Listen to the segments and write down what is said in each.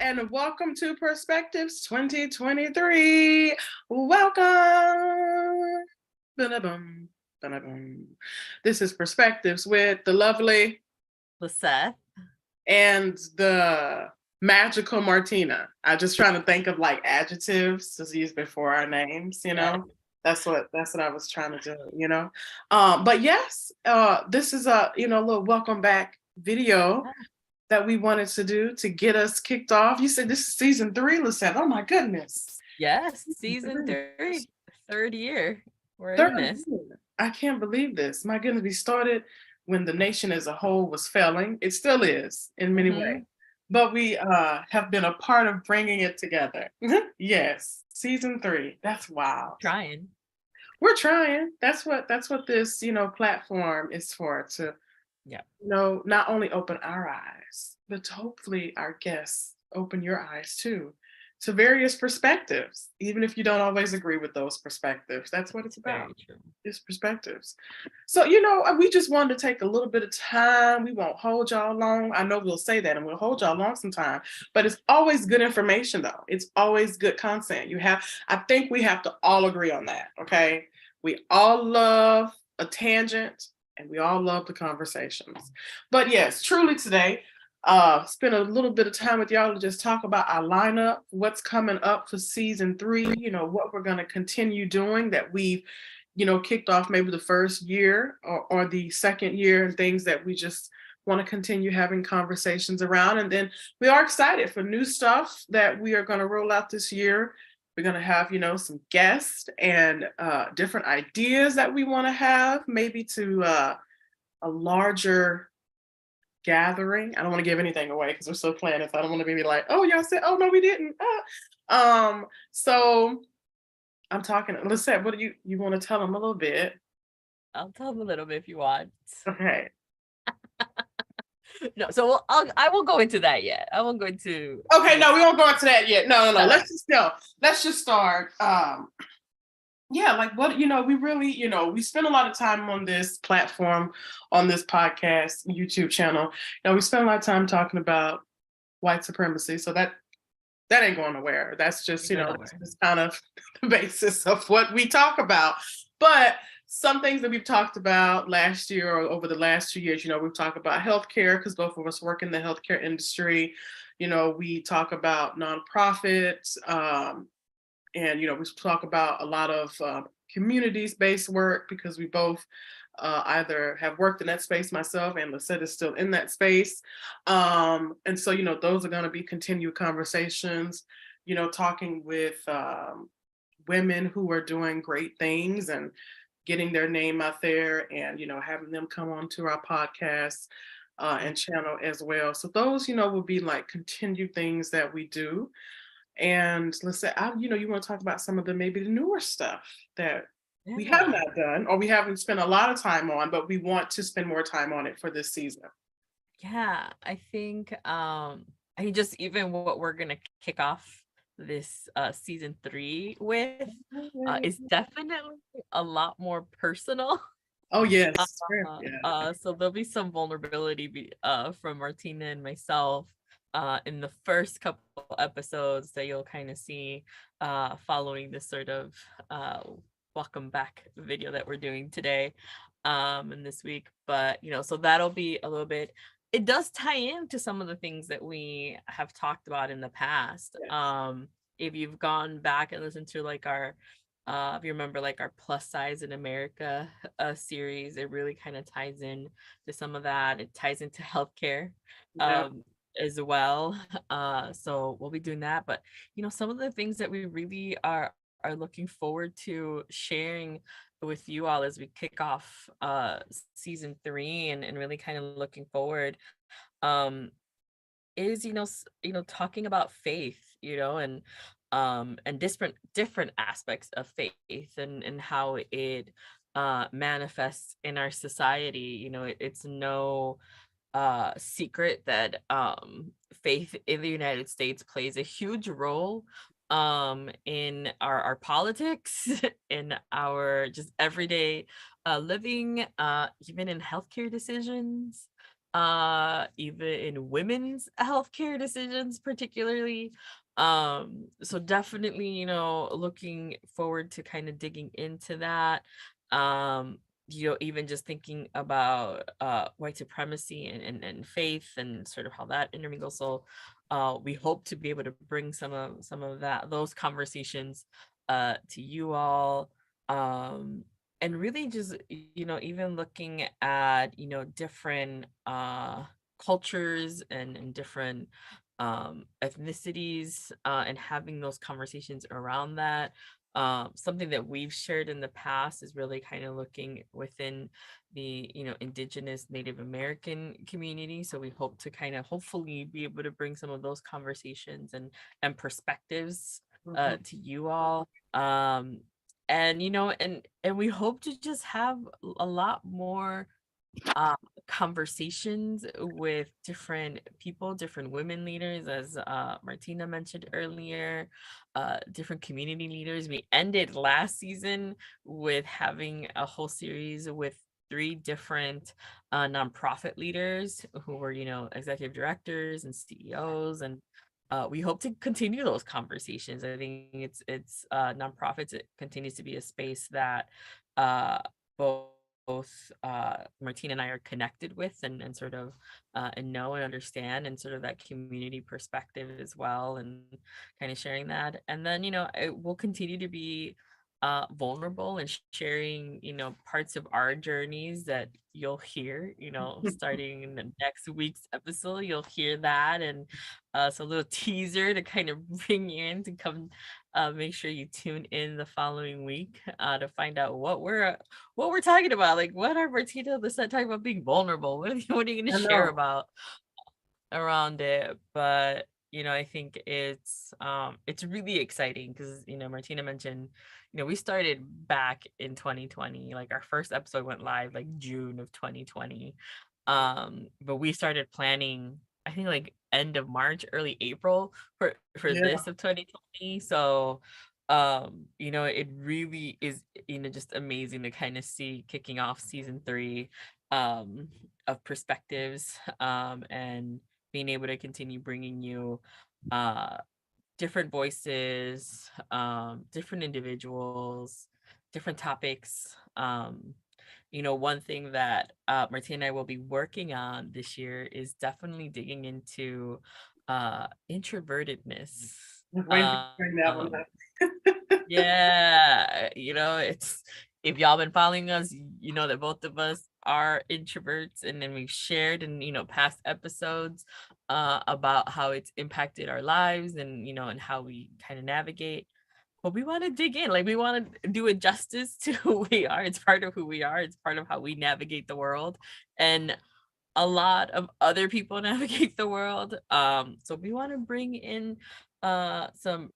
and welcome to Perspectives 2023. Welcome. Ba-da-bum, ba-da-bum. This is Perspectives with the lovely Lyzeth and the magical Martina. I'm just trying to think of like adjectives to use before our names, Yeah. That's what I was trying to do. But yes, this is a little welcome back video that we wanted to do to get us kicked off. You said this is season 3, Lisette. Oh my goodness. Yes, season 3, third year. We're Third in this. year. I can't believe this. My goodness, we started when the nation as a whole was failing. It still is in many ways. But we have been a part of bringing it together. Yes, season 3. That's wild. Trying. We're trying. That's what this platform is for, to not only open our eyes, but to hopefully our guests open your eyes too, to various perspectives, even if you don't always agree with those perspectives. That's what it's about. Very true. It's perspectives. So, we just wanted to take a little bit of time. We won't hold y'all long. I know we'll say that and we'll hold y'all long sometime, but it's always good information though. It's always good content. I think we have to all agree on that. Okay. We all love a tangent and we all love the conversations. But yes, truly today, spend a little bit of time with y'all to just talk about our lineup, what's coming up for season 3, what we're going to continue doing that we've kicked off maybe the first year or the second year, and things that we just want to continue having conversations around. And then we are excited for new stuff that we are going to roll out this year. We're going to have some guests and different ideas that we want to have, maybe to a larger gathering. I don't want to give anything away because we're still planning. So I don't want to be like, oh, y'all said, oh no, we didn't. So I'm talking. Lisette, what do you want to tell them a little bit? I'll tell them a little bit if you want. Okay. No, so I won't go into that yet. I won't go into. Okay, no, we won't go into that yet. No. Let's just start. Yeah, like what, we really, we spend a lot of time on this platform, on this podcast, YouTube channel. We spend a lot of time talking about white supremacy. So that ain't going nowhere. That's just, that's just kind of the basis of what we talk about. But some things that we've talked about last year or over the last 2 years, we've talked about healthcare because both of us work in the healthcare industry. We talk about nonprofits, and we talk about a lot of communities-based work because we both either have worked in that space. Myself and Lisette is still in that space, and so those are going to be continued conversations. Talking with women who are doing great things and getting their name out there, and having them come on to our podcast and channel as well. So those will be like continued things that we do. And let's say, you want to talk about some of maybe the newer stuff that we have not done or we haven't spent a lot of time on, but we want to spend more time on it for this season. Yeah, I think just even what we're gonna kick off this season 3 with is definitely a lot more personal. Oh yes. So there'll be some vulnerability from Martina and myself in the first couple episodes that you'll kind of see following this sort of welcome back video that we're doing today and this week. But so that'll be a little bit, it does tie into some of the things that we have talked about in the past. If you've gone back and listened to like our if you remember like our Plus Size in America series, it really kind of ties in to some of that. It ties into healthcare as well. So we'll be doing that. But some of the things that we really are looking forward to sharing with you all as we kick off season 3 and really kind of looking forward is talking about faith, and different aspects of faith and how it manifests in our society. It's no secret that faith in the United States plays a huge role in our politics, in our just everyday living, even in healthcare decisions. even in women's healthcare decisions particularly. So definitely, looking forward to kind of digging into that. um Even just thinking about white supremacy and faith and sort of how that intermingles. So we hope to be able to bring some of those conversations to you all. um and really just, even looking at, different cultures and different ethnicities, and having those conversations around that. Something that we've shared in the past is really kind of looking within the, indigenous Native American community. So we hope to kind of hopefully be able to bring some of those conversations and perspectives Mhm. to you all. And and we hope to just have a lot more uh conversations with different people, different women leaders, as Martina mentioned earlier, different community leaders. We ended last season with having a whole series with three different nonprofit leaders who were, executive directors and CEOs. And we hope to continue those conversations. I think it's nonprofits, it continues to be a space that uh both Martina and I are connected with, and sort of and know and understand, and sort of that community perspective as well, and kind of sharing that. And then, it will continue to be vulnerable and sharing, parts of our journeys that you'll hear, starting in the next week's episode. You'll hear that. And so a little teaser to kind of bring you in to come. Make sure you tune in the following week to find out what we're talking about. Like, what are Martina the set talking about being vulnerable? What are you going I to share know. about around it? But I think it's really exciting because, Martina mentioned, we started back in 2020. Like, our first episode went live like June of 2020. But we started planning, I think, like end of March, early April for Yeah, this of 2020. So it really is, just amazing to kind of see kicking off season 3 um of perspectives, and being able to continue bringing you uh different voices, different individuals, different topics. One thing that Martina and I will be working on this year is definitely digging into introvertedness. just waiting for you to bring that one Um, up. yeah, it's, if y'all been following us, you know that both of us are introverts, and then we've shared in, past episodes about how it's impacted our lives, and and how we kind of navigate. But we want to dig in, like, we want to do it justice to who we are. It's part of who we are. It's part of how we navigate the world. And a lot of other people navigate the world. So we want to bring in some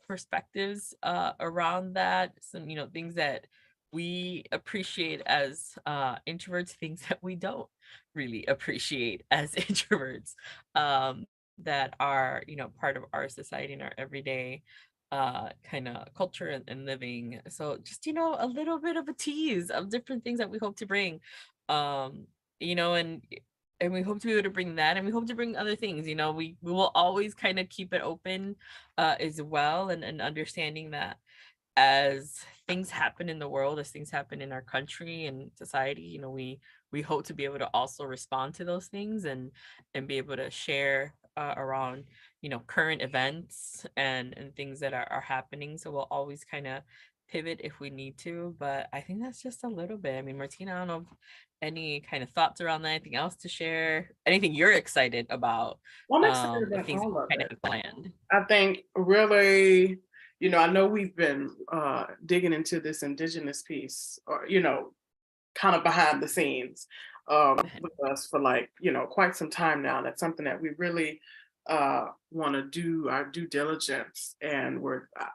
perspectives around that, some, things that we appreciate as introverts, things that we don't really appreciate as introverts, that are, part of our society and our everyday kind of culture and living. So just, a little bit of a tease of different things that we hope to bring. um and we hope to be able to bring that, and we hope to bring other things. We will always kind of keep it open as well, and understanding that as things happen in the world, as things happen in our country and society, we hope to be able to also respond to those things, and be able to share around, current events and things that are happening. So we'll always kind of pivot if we need to. But I think that's just a little bit. I mean, Martina, I don't know if any kind of thoughts around that, anything else to share, anything you're excited about, Well, I'm excited the about things that all of you kind it. of have planned. I think really, I know we've been digging into this indigenous piece, or kind of behind the scenes with us for, like, quite some time now. That's something that we really want to do our due diligence, and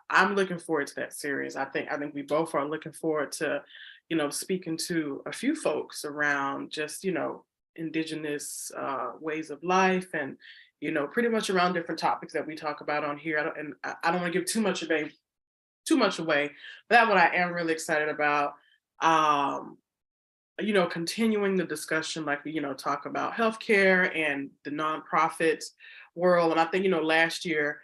I'm looking forward to that series. I think we both are looking forward to, speaking to a few folks around just, indigenous ways of life, and pretty much around different topics that we talk about on here. I don't want to give too much away, but that what I am really excited about. Um, continuing the discussion, like we, talk about healthcare and the nonprofit world. And I think, last year,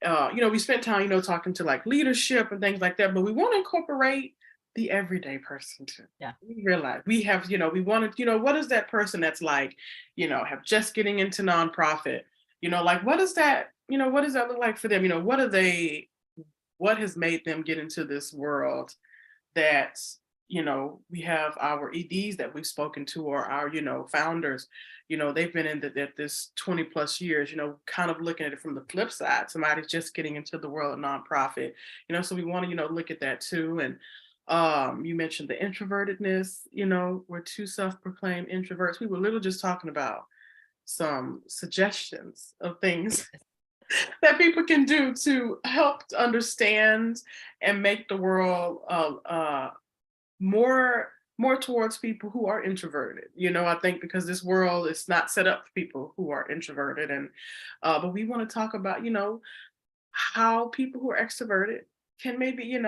we spent time, talking to like leadership and things like that, but we want to incorporate the everyday person too. Yeah. We realize we have, we wanted, what is that person that's like, have just getting into nonprofit, like what does that look like for them? What has made them get into this world that we have our eds that we've spoken to, or our founders, they've been in this 20 plus years, kind of looking at it from the flip side, somebody's just getting into the world of nonprofit, so we want to look at that too. And you mentioned the introvertedness, we're two self-proclaimed introverts. We were literally just talking about some suggestions of things that people can do to help to understand and make the world more towards people who are introverted. I think because this world is not set up for people who are introverted. And but we want to talk about how people who are extroverted can maybe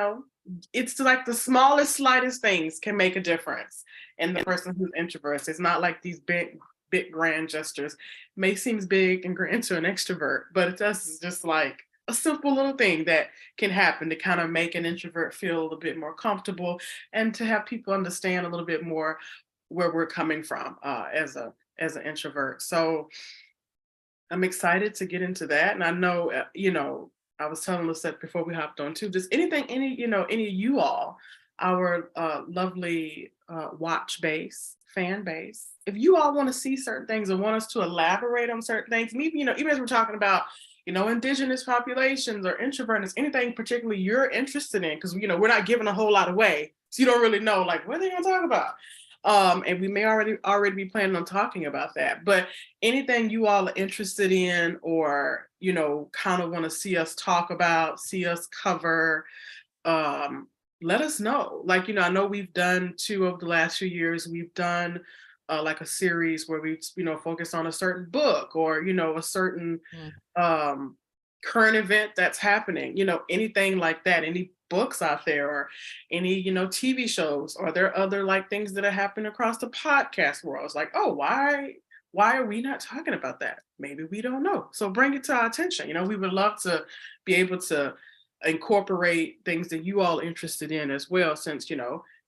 it's like the smallest slightest things can make a difference in the person who's introverted. It's not like these big grand gestures may seems big and grand to an extrovert, but it does is just like a simple little thing that can happen to kind of make an introvert feel a little bit more comfortable, and to have people understand a little bit more where we're coming from as an introvert. So I'm excited to get into that. And I know, I was telling Lyzeth before we hopped on too, just any of you all, our lovely watch base, fan base, if you all want to see certain things or want us to elaborate on certain things, maybe, even as we're talking about, indigenous populations or introverts, anything particularly you're interested in, because, we're not giving a whole lot away. So you don't really know, like, what are they going to talk about? And we may already be planning on talking about that, but anything you all are interested in, or kind of want to see us talk about, see us cover, let us know. Like, I know we've done 2 of the last few years, we've done like a series where we focus on a certain book, or a certain current event that's happening, anything like that, any books out there, or any TV shows. Are there other like things that are happening across the podcast world? It's like, oh, why are we not talking about that? Maybe we don't know, so bring it to our attention. We would love to be able to incorporate things that you all are interested in as well, since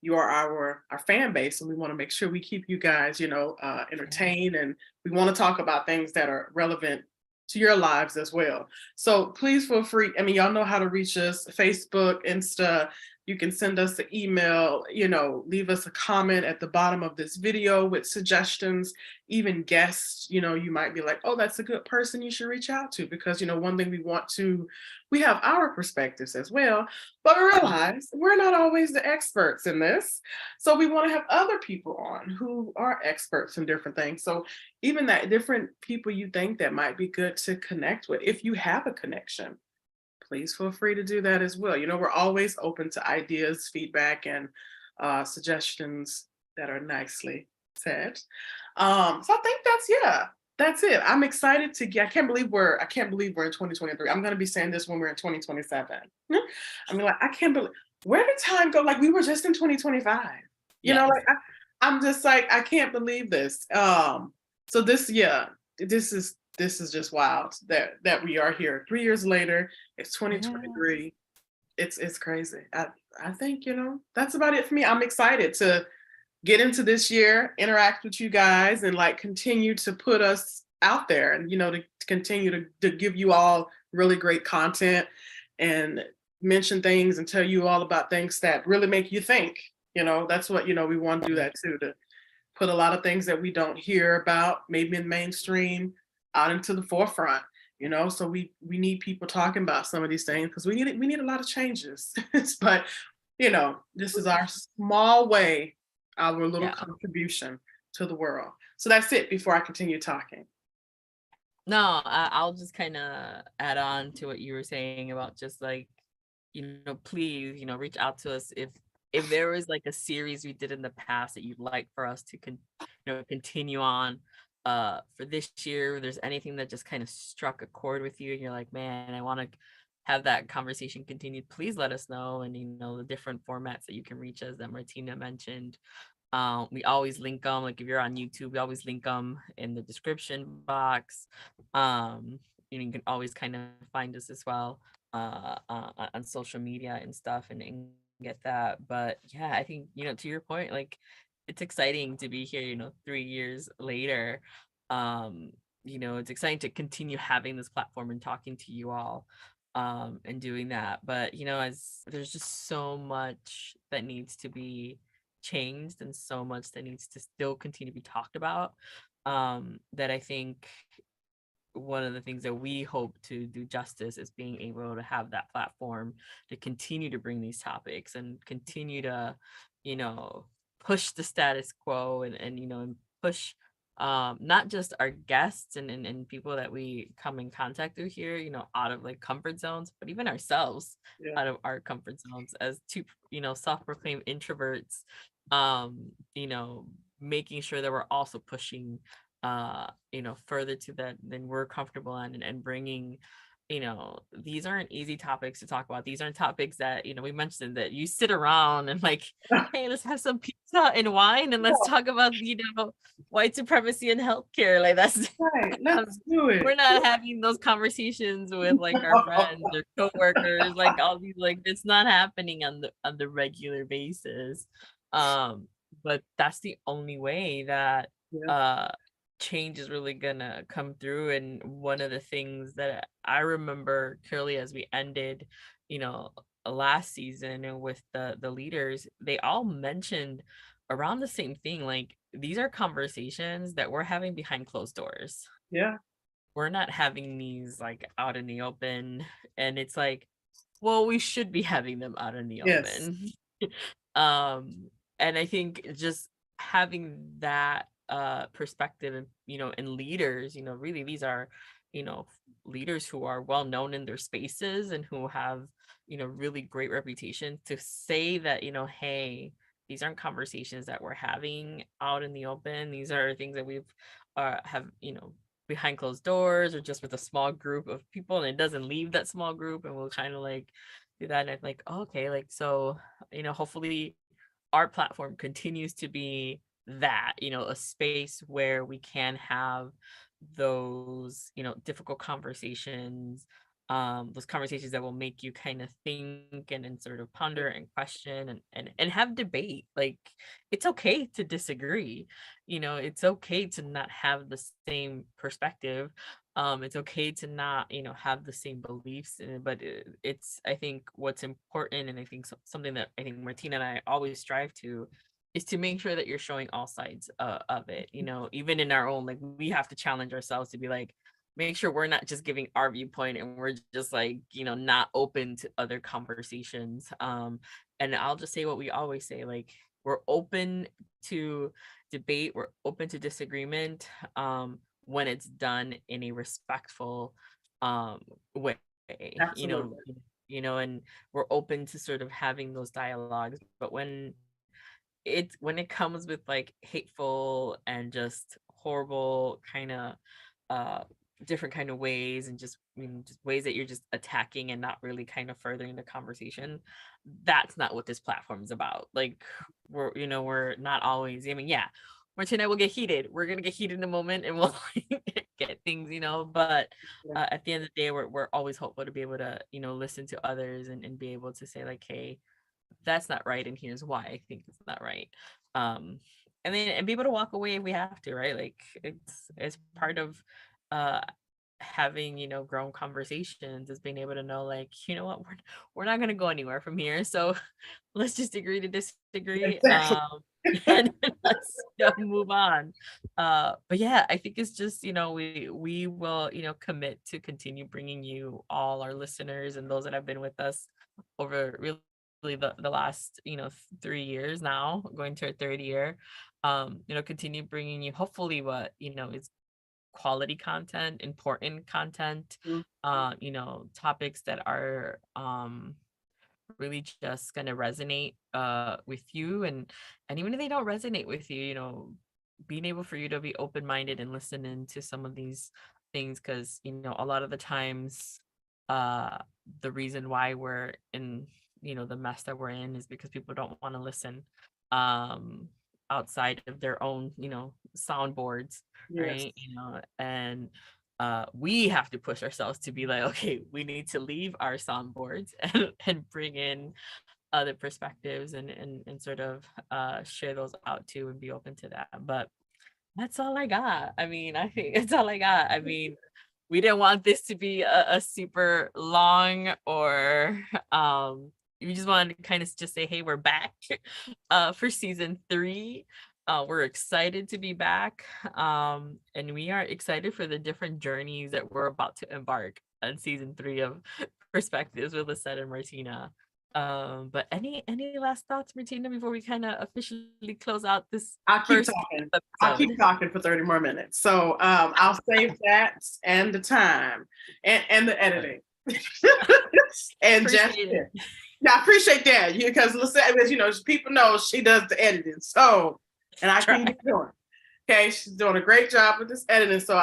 you are our fan base, and we want to make sure we keep you guys entertained, and we want to talk about things that are relevant to your lives as well. So please feel free. I mean, y'all know how to reach us: Facebook, Insta. You can send us an email, leave us a comment at the bottom of this video with suggestions, even guests. You might be like, oh, that's a good person you should reach out to, because one thing we have our perspectives as well, but we realize we're not always the experts in this. So we want to have other people on who are experts in different things. So even that different people you think that might be good to connect with, if you have a connection, please feel free to do that as well. We're always open to ideas, feedback, and suggestions that are nicely said. So I think that's it. I'm excited to get. I can't believe we're in 2023. I'm going to be saying this when we're in 2027. I mean, like, I can't believe, where did time go? Like, we were just in 2025. Like, I'm just like, I can't believe this. So this is just wild that we are here 3 years later. It's 2023. It's crazy. I think that's about it for me. I'm excited to get into this year, interact with you guys, and like continue to put us out there, and to continue to give you all really great content, and mention things and tell you all about things that really make you think. That's what we want to do that too, to put a lot of things that we don't hear about maybe in mainstream out into the forefront. So we need people talking about some of these things, because we need a lot of changes. But this is our small way, our little contribution to the world. So that's it before I continue talking. No, I'll just kind of add on to what you were saying about just like, please, reach out to us if there was like a series we did in the past that you'd like for us to continue on for this year. If there's anything that just kind of struck a chord with you and you're like, man, I want to have that conversation continued, please let us know. And the different formats that you can reach us that Martina mentioned, We always link them. Like if you're on YouTube, we always link them in the description box. You can always kind of find us as well on social media and stuff, and get that. But yeah, I think, to your point, like it's exciting to be here, 3 years later. Um, it's exciting to continue having this platform and talking to you all and doing that. But as there's just so much that needs to be changed and so much that needs to still continue to be talked about, that I think one of the things that we hope to do justice is being able to have that platform to continue to bring these topics and continue to, you know, push the status quo, and push not just our guests and people that we come in contact with here, out of like comfort zones, but even ourselves Yeah. out of our comfort zones as two, self-proclaimed introverts, um, you know, making sure that we're also pushing further to that than we're comfortable in, and bringing, these aren't easy topics to talk about. These aren't topics that, we mentioned that you sit around and like, hey, let's have some pizza and wine and let's talk about, white supremacy and healthcare. Like that's Right. Let's do it. we're not having those conversations with like our friends or coworkers, like all these, like it's not happening on the regular basis. But that's the only way that Yeah. uh change is really gonna come through. And one of the things that I remember clearly as we ended, you know, last season and with the leaders, they all mentioned around the same thing. Like these are conversations that we're having behind closed doors. Yeah. We're not having these like out in the open. And it's like, well, we should be having them out in the Yes. open. um and I think just having that perspective, and and leaders, really these are, leaders who are well known in their spaces and who have, really great reputation, to say that, hey, these aren't conversations that we're having out in the open. These are things that we've have, behind closed doors or just with a small group of people, and it doesn't leave that small group, and we'll kind of like do that. And I'm like, oh, okay, like so, hopefully our platform continues to be that, a space where we can have those, difficult conversations, those conversations that will make you kind of think and sort of ponder and question and have debate. Like it's okay to disagree, it's okay to not have the same perspective. It's okay to not, have the same beliefs, but it's, I think what's important, and I think something that I think Martina and I always strive to, is to make sure that you're showing all sides of it. Even in our own, like we have to challenge ourselves to be like, make sure we're not just giving our viewpoint and we're just like, not open to other conversations. And I'll just say what we always say, like we're open to debate, we're open to disagreement, when it's done in a respectful way, Absolutely. and we're open to sort of having those dialogues. But when it comes with like hateful and just horrible kind of uh different kind of ways, and just, just ways that you're just attacking and not really kind of furthering the conversation, that's not what this platform is about. Like we're not always, I mean, yeah, Martin and I will get heated, we're gonna get heated in a moment, and we'll get things, but Yeah. at the end of the day, we're always hopeful to be able to, listen to others, and be able to say like, hey, that's not right, and here's why I think it's not right. um and be able to walk away if we have to, right? Like it's part of uh having, grown conversations, is being able to know, like, what, we're not going to go anywhere from here, so let's just agree to disagree, Exactly. and let's move on. But yeah, I think it's just, we will, commit to continue bringing you, all our listeners and those that have been with us over really the last, 3 years now, going to our third year, continue bringing you hopefully what, is quality content, important content, Mhm. topics that are really just gonna resonate with you, and even if they don't resonate with you, being able for you to be open-minded and listen into some of these things, because a lot of the times uh the reason why we're in, the mess that we're in, is because people don't want to listen. um outside of their own, soundboards, Yes. right? And we have to push ourselves to be like, okay, we need to leave our soundboards and bring in other perspectives and sort of share those out too and be open to that. But that's all I got. I mean, I think that's all I got. I mean, we didn't want this to be a super long or we just wanted to kind of just say, hey, we're back for season 3. We're excited to be back. And we are excited for the different journeys that we're about to embark on season 3 of Perspectives with Lyzeth and Martina. But any last thoughts, Martina, before we kind of officially close out this I'll keep first talking. I'll episode? keep talking for 30 more minutes. So I'll save that and the time and the editing. And just Appreciate it. yeah, I appreciate that because Lyzeth, people know she does the editing. So and I can keep doing. Okay, she's doing a great job with this editing. So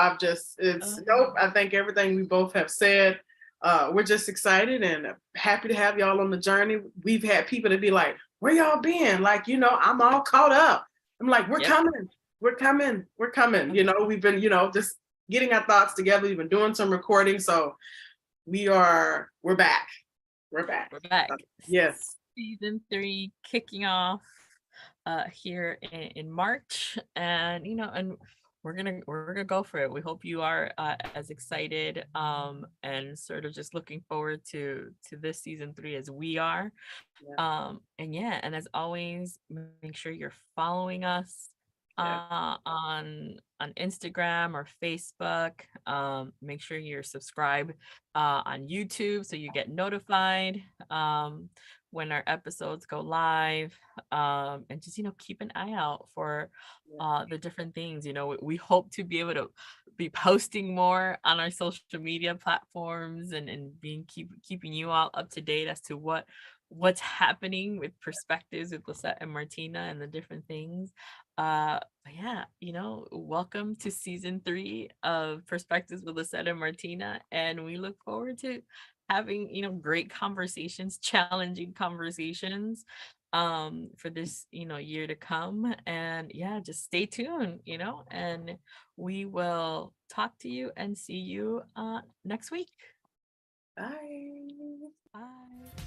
nope. I think everything we both have said. We're just excited and happy to have y'all on the journey. We've had people to be like, where y'all been? Like, I'm all caught up. I'm like, we're coming. We're coming. We're coming. We've been, just getting our thoughts together. We've been doing some recording. So we're back. We're back. We're back. Yes. Season 3 kicking off here in March, and and we're gonna go for it. We hope you are as excited and sort of just looking forward to this season 3 as we are. And as always, make sure you're following us on Instagram or Facebook. Make sure you're subscribed on YouTube so you get notified when our episodes go live. And just keep an eye out for the different things. We hope to be able to be posting more on our social media platforms and keeping you all up to date as to what's happening with Perspectives with Lyzeth and Martina and the different things. But yeah, welcome to season 3 of Perspectives with Lyzeth and Martina, and we look forward to having great conversations, challenging conversations for this year to come. And yeah, just stay tuned, and we will talk to you and see you next week. Bye. Bye.